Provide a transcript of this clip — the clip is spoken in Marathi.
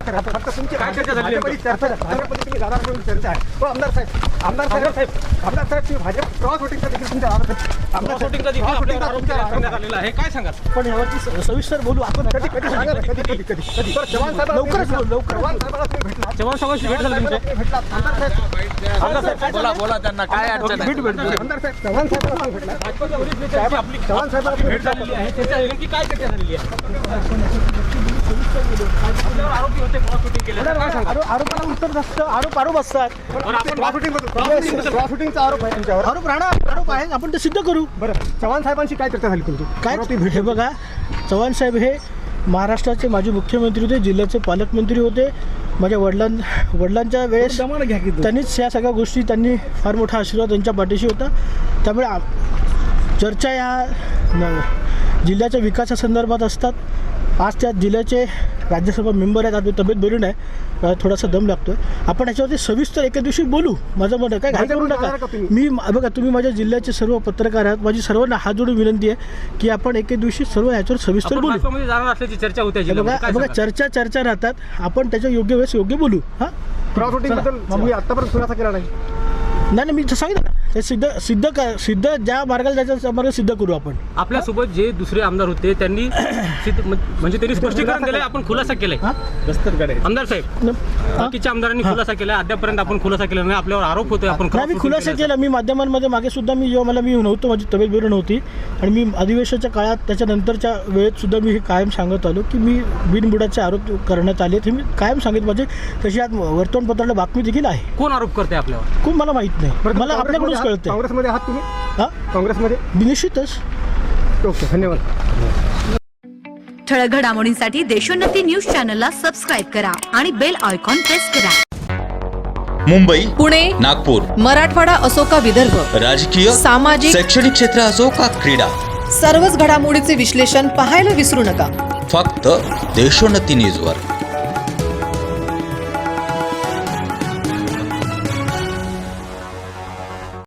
फक्त तुमची काय चर्चा झाली? चर्चा आहे. हो आमदार साहेब तुम्ही भाजप क्रॉस वोटिंगचा देखील तुमच्या क्रॉस वोटिंगचा देखील आपल्यावर आरोप करण्यात आलेला आहे. काय सांगाल? पण यावरती सविस्तर बोलू आपण. कधी सांगा ना, कधी तर चव्हाण साहेब लवकरच लवकर चव्हाण साहेबांना तुम्ही भेटला चव्हाण साहेबांशी भेट झाली तुमची? भेटला आमदार साहेब बोला त्यांना काय अडचण आहे? आमदार साहेब चव्हाण साहेबांना भेटला भाजपच्या वरिष्ठ नेत्यांची आपली चव्हाण साहेबांना भेट झालेली आहे. त्याच्या नेमकी काय चर्चा झालेली आहे? आपल्यावर आरोपी होते क्रॉस वोटिंग केलं. काय सांगाल? आरोपाला उत्तर असतं. आरोप असतात. बरं, आपण क्रॉस वोटिंगचा आरोप आहे तुमच्यावर. आरोप राहणार. आरोप आहे. आपण ते सिद्ध करू. बरं चव्हाण साहेबांशी काय चर्चा झाली तुमची? काय हे बघा, चव्हाण साहेब हे महाराष्ट्राचे माजी मुख्यमंत्री होते, जिल्ह्याचे पालकमंत्री होते. माझ्या वडिलांच्या वेळेस त्यांनीच या सगळ्या गोष्टी त्यांनी फार मोठा आशीर्वाद त्यांच्या पाठीशी होता. त्यामुळे चर्चा या जिल्ह्याच्या विकासासंदर्भात असतात. आज त्या जिल्ह्याचे राज्यसभा मेंबर आहेत. आता तब्येत बरी नाही, थोडासा दम लागतोय. आपण याच्यावरती सविस्तर एका दिवशी बोलू. माझं मत काय घाई करू नका. मी बघा, तुम्ही माझ्या जिल्ह्याचे सर्व पत्रकार आहात. माझी सर्वांना हात जोडून विनंती आहे की आपण एके दिवशी सर्व याच्यावर सविस्तर बोलू. भाजपमध्ये जाणार असल्याची चर्चा होते जिल्ह्यामध्ये. काय बघा, सांगाल? चर्चा राहतात. आपण त्याच्या योग्य वेळेस योग्य बोलू. हां, क्रॉस वोटिंग बद्दल तुम्ही आतापर्यंत खुलासा केला नाही. नाही मी सांगितलं ना, ते सिद्ध ज्या मार्गाला जायचं मार्ग सिद्ध करू आपण. आपल्यासोबत जे दुसरे आमदार होते त्यांनी म्हणजे त्यांनी स्पष्टीकरण दिलंय, आपण खुलासा केलाय. आमदार साहेब, बाकीच्या आमदारांनी खुलासा केलाय. अद्यापर्यंत आपण खुलासा केला नाही. आपल्यावर आरोप होतोय आपण नाही, मी खुलासा केला. मी माध्यमांमध्ये मागे सुद्धा जेव्हा मी नव्हतो, माझी तब्येत बरी नव्हती आणि मी अधिवेशनाच्या काळात त्याच्यानंतरच्या वेळेत सुद्धा मी हे कायम सांगत आलो की मी बिनबुडाचे आरोप करण्यात आले. हे मी कायम सांगितलं. माझे तशी आज वर्तमानपत्राला बातमी देखील आहे. कोण आरोप करते आपल्यावर? खूप मला माहित नाही. मला आपल्याकडूनच कळतंय. काँग्रेसमध्ये आहात तुम्ही? हां, काँग्रेसमध्ये? निश्चितच. ओके, धन्यवाद. ठळक घडामोडींसाठी देशोन्नती न्यूज चॅनलला सबस्क्राईब करा आणि बेल आयकॉन प्रेस करा. मुंबई, पुणे, नागपूर, मराठवाडा असो का विदर्भ, राजकीय, सामाजिक, शैक्षणिक क्षेत्र असो का क्रीडा, सर्वच घडामोडीचे विश्लेषण पाहायला विसरू नका. फक्त देशोन्नती न्यूजवर.